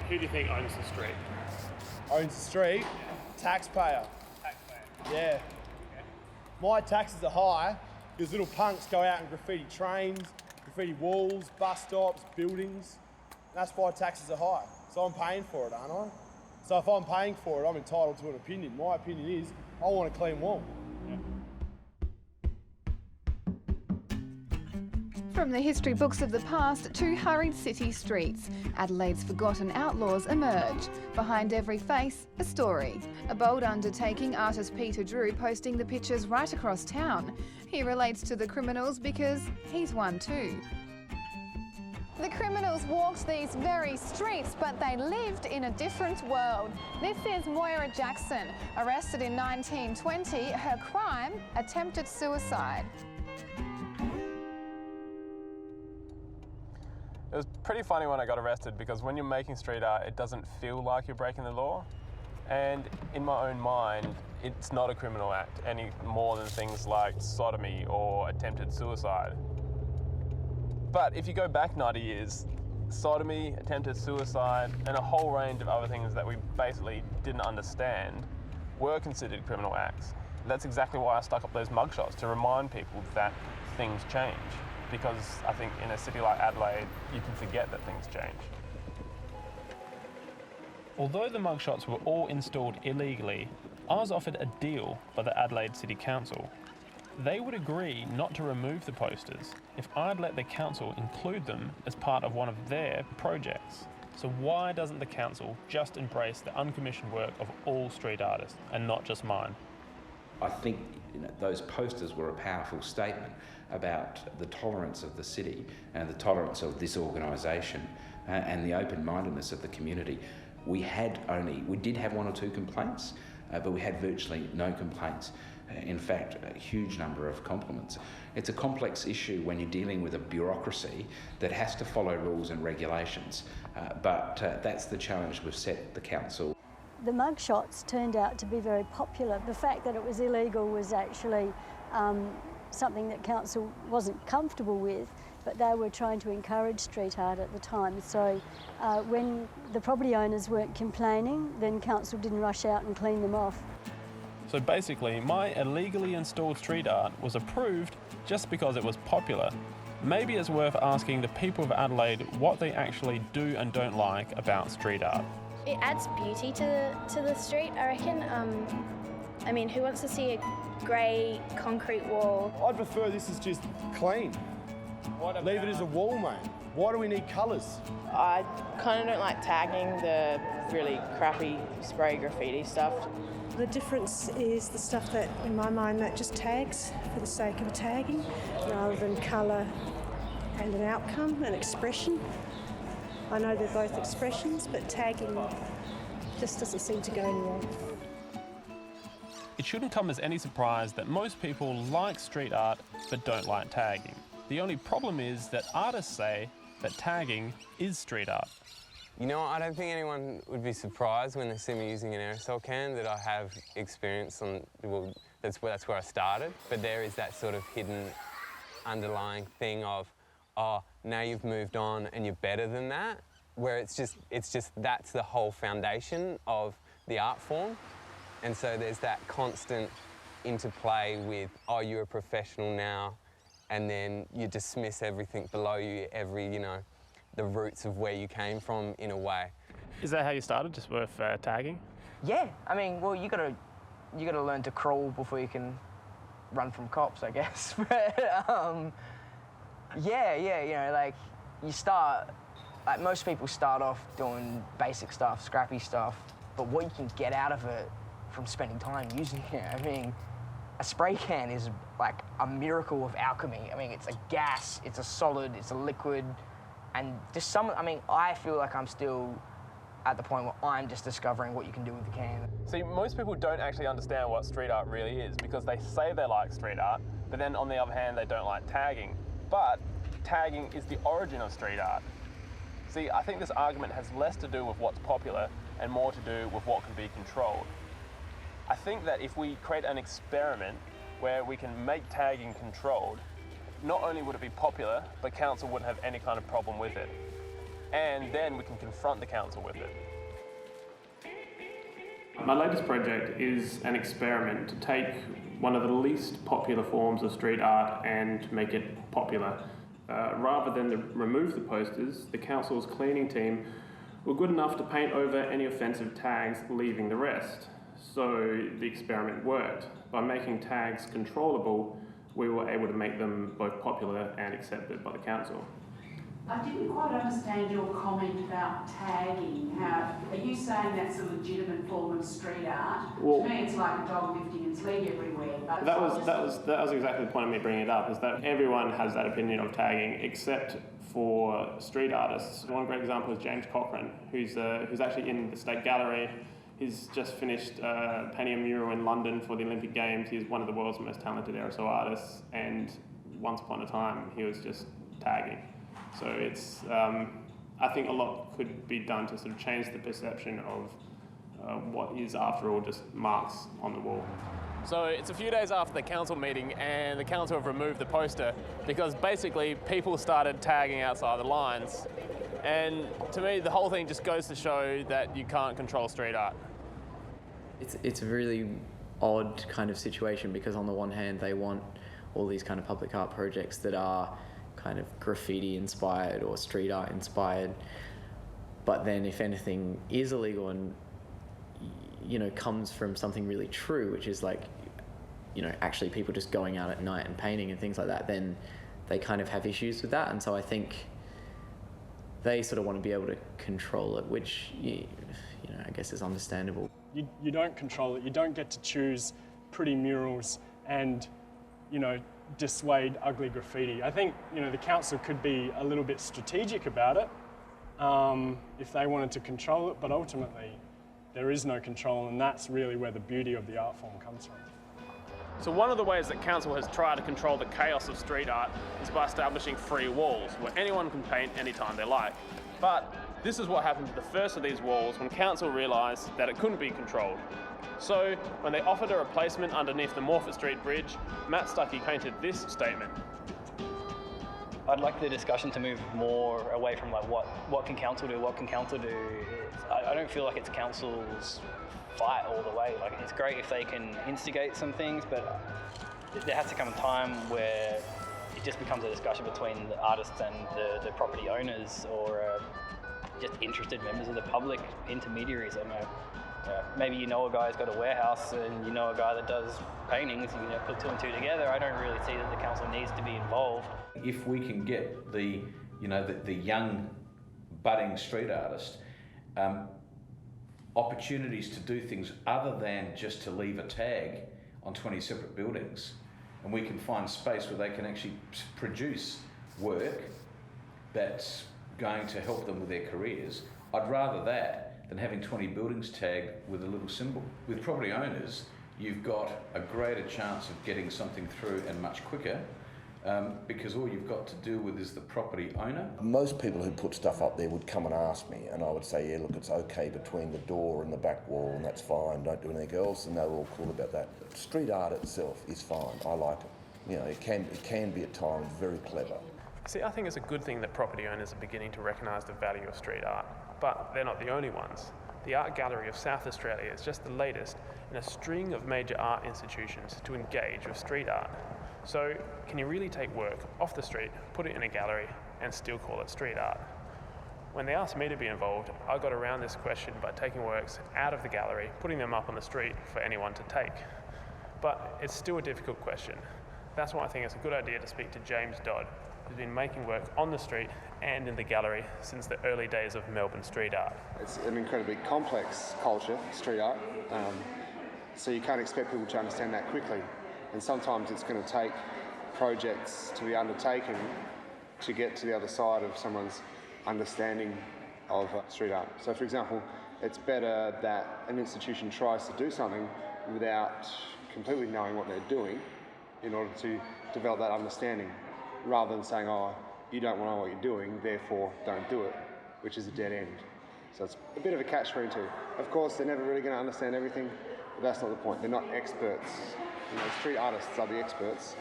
Who do you think owns the street? Owns the street? Taxpayer. Taxpayer. Yeah. Okay. My taxes are high because little punks go out and graffiti trains, graffiti walls, bus stops, buildings. That's why taxes are high. So I'm paying for it, aren't I? So if I'm paying for it, I'm entitled to an opinion. My opinion is, I want a clean wall. Yeah. From the history books of the past to hurried city streets, Adelaide's forgotten outlaws emerge. Behind every face, a story. A bold undertaking, artist Peter Drew posting the pictures right across town. He relates to the criminals because he's one too. The criminals walked these very streets, but they lived in a different world. This is Moira Jackson, arrested in 1920. Her crime, attempted suicide. It was pretty funny when I got arrested because when you're making street art, it doesn't feel like you're breaking the law. And in my own mind, it's not a criminal act any more than things like sodomy or attempted suicide. But if you go back 90 years, sodomy, attempted suicide, and a whole range of other things that we basically didn't understand were considered criminal acts. That's exactly why I stuck up those mugshots, to remind people that things change. Because I think in a city like Adelaide, you can forget that things change. Although the mugshots were all installed illegally, I was offered a deal by the Adelaide City Council. They would agree not to remove the posters if I'd let the council include them as part of one of their projects. So why doesn't the council just embrace the uncommissioned work of all street artists and not just mine? I think those posters were a powerful statement about the tolerance of the city and the tolerance of this organisation and the open-mindedness of the community. We did have one or two complaints, but we had virtually no complaints. In fact, a huge number of compliments. It's a complex issue when you're dealing with a bureaucracy that has to follow rules and regulations, but that's the challenge we've set the council. The mugshots turned out to be very popular. The fact that it was illegal was actually something that council wasn't comfortable with, but they were trying to encourage street art at the time. So when the property owners weren't complaining, then council didn't rush out and clean them off. So basically, my illegally installed street art was approved just because it was popular. Maybe it's worth asking the people of Adelaide what they actually do and don't like about street art. It adds beauty to the street, I reckon. I mean, who wants to see a grey concrete wall? I'd prefer this is just clean. Leave it as a wall, mate. Why do we need colours? I kind of don't like tagging the really crappy spray graffiti stuff. The difference is the stuff that, in my mind, that just tags for the sake of tagging, rather than colour and an outcome, an expression. I know they're both expressions, but tagging just doesn't seem to go anywhere. It shouldn't come as any surprise that most people like street art but don't like tagging. The only problem is that artists say that tagging is street art. You know, I don't think anyone would be surprised when they see me using an aerosol can that I have experience on, well, that's where I started. But there is that sort of hidden underlying thing of, oh, now you've moved on and you're better than that, where it's just that's the whole foundation of the art form. And so there's that constant interplay with, oh, you're a professional now, and then you dismiss everything below you, the roots of where you came from in a way. Is that how you started, just with tagging? Yeah, I mean, well, you gotta learn to crawl before you can run from cops, I guess. But yeah, like you start, like most people start off doing basic stuff, scrappy stuff, but what you can get out of it from spending time using it, I mean, a spray can is like a miracle of alchemy. I mean, it's a gas, it's a solid, it's a liquid, and just I feel like I'm still at the point where I'm just discovering what you can do with the can. See, most people don't actually understand what street art really is because they say they like street art, but then on the other hand, they don't like tagging. But tagging is the origin of street art. See, I think this argument has less to do with what's popular and more to do with what can be controlled. I think that if we create an experiment where we can make tagging controlled, not only would it be popular, but council wouldn't have any kind of problem with it. and then we can confront the council with it. My latest project is an experiment to take one of the least popular forms of street art and make it popular. Rather than remove the posters, the council's cleaning team were good enough to paint over any offensive tags, leaving the rest. So the experiment worked. By making tags controllable, we were able to make them both popular and accepted by the council. I didn't quite understand your comment about tagging. Are you saying that's a legitimate form of street art? Well, to me, it's like a dog lifting its leg everywhere. But that was exactly the point of me bringing it up. Is that everyone has that opinion of tagging, except for street artists. One great example is James Cochran, who's actually in the State Gallery. He's just finished painting a mural in London for the Olympic Games. He's one of the world's most talented aerosol artists, and once upon a time he was just tagging. So it's, I think a lot could be done to sort of change the perception of what is, after all, just marks on the wall. So it's a few days after the council meeting, and the council have removed the poster because basically people started tagging outside the lines. And to me, the whole thing just goes to show that you can't control street art. It's a really odd kind of situation because on the one hand, they want all these kind of public art projects that are kind of graffiti inspired or street art inspired, but then if anything is illegal and comes from something really true, which is like actually people just going out at night and painting and things like that, then they kind of have issues with that. And so I think they sort of want to be able to control it, which I guess is understandable. You don't control it. You don't get to choose pretty murals and dissuade ugly graffiti. I think the council could be a little bit strategic about it if they wanted to control it, but ultimately there is no control, and that's really where the beauty of the art form comes from. So one of the ways that council has tried to control the chaos of street art is by establishing free walls where anyone can paint anytime they like. But this is what happened to the first of these walls when council realised that it couldn't be controlled. So when they offered a replacement underneath the Morford Street Bridge, Matt Stuckey painted this statement. I'd like the discussion to move more away from like what can council do, what can council do. I don't feel like it's council's fight all the way. Like, it's great if they can instigate some things, but there has to come a time where it just becomes a discussion between the artists and the property owners, or just interested members of the public, intermediaries. I don't know. Maybe a guy who's got a warehouse and a guy that does paintings, put two and two together. I don't really see that the council needs to be involved. If we can get the young budding street artist opportunities to do things other than just to leave a tag on 20 separate buildings, and we can find space where they can actually produce work that's going to help them with their careers, I'd rather that than having 20 buildings tagged with a little symbol. With property owners, you've got a greater chance of getting something through and much quicker, because all you've got to deal with is the property owner. Most people who put stuff up there would come and ask me, and I would say, yeah, look, it's okay between the door and the back wall, and that's fine, don't do anything else, and they were all cool about that. Street art itself is fine, I like it. It can be at times very clever. See, I think it's a good thing that property owners are beginning to recognise the value of street art, but they're not the only ones. The Art Gallery of South Australia is just the latest in a string of major art institutions to engage with street art. So, can you really take work off the street, put it in a gallery, and still call it street art? When they asked me to be involved, I got around this question by taking works out of the gallery, putting them up on the street for anyone to take. But it's still a difficult question. That's why I think it's a good idea to speak to James Dodd, who's been making work on the street and in the gallery since the early days of Melbourne street art. It's an incredibly complex culture, street art, so you can't expect people to understand that quickly. And sometimes it's going to take projects to be undertaken to get to the other side of someone's understanding of street art. So, for example, it's better that an institution tries to do something without completely knowing what they're doing in order to develop that understanding, rather than saying, oh, you don't know what you're doing, therefore don't do it, which is a dead end. So it's a bit of a catch-22. Of course, they're never really going to understand everything, but that's not the point. They're not experts. Street artists are the experts.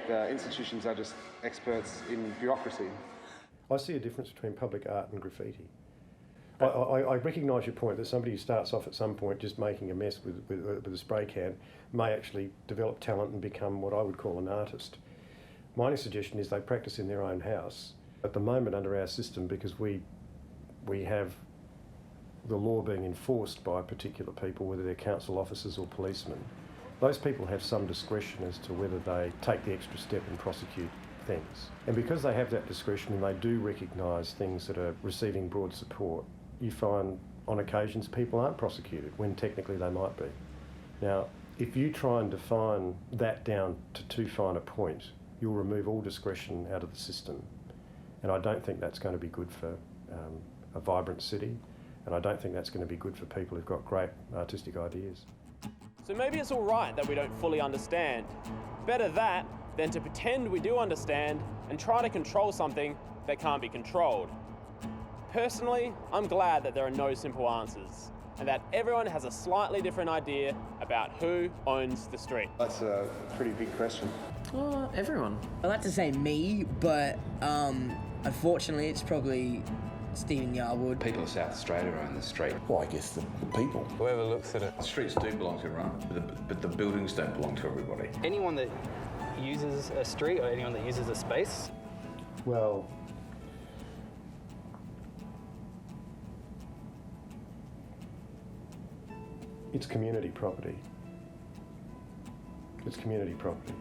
The institutions are just experts in bureaucracy. I see a difference between public art and graffiti. I recognise your point that somebody who starts off at some point just making a mess with a spray can may actually develop talent and become what I would call an artist. My only suggestion is they practice in their own house. At the moment under our system, because we have the law being enforced by particular people, whether they're council officers or policemen, those people have some discretion as to whether they take the extra step and prosecute things. And because they have that discretion and they do recognise things that are receiving broad support, you find on occasions people aren't prosecuted when technically they might be. Now, if you try and define that down to too fine a point, you'll remove all discretion out of the system. And I don't think that's going to be good for a vibrant city, and I don't think that's going to be good for people who've got great artistic ideas. So maybe it's all right that we don't fully understand. Better that than to pretend we do understand and try to control something that can't be controlled. Personally, I'm glad that there are no simple answers and that everyone has a slightly different idea about who owns the street. That's a pretty big question. Everyone. I'd like to say me, but unfortunately it's probably Stephen Yarwood. People of South Australia own the street. Well, I guess the people. Whoever looks at it. The streets do belong to everyone, but the buildings don't belong to everybody. Anyone that uses a street or anyone that uses a space? Well, it's community property. It's community property.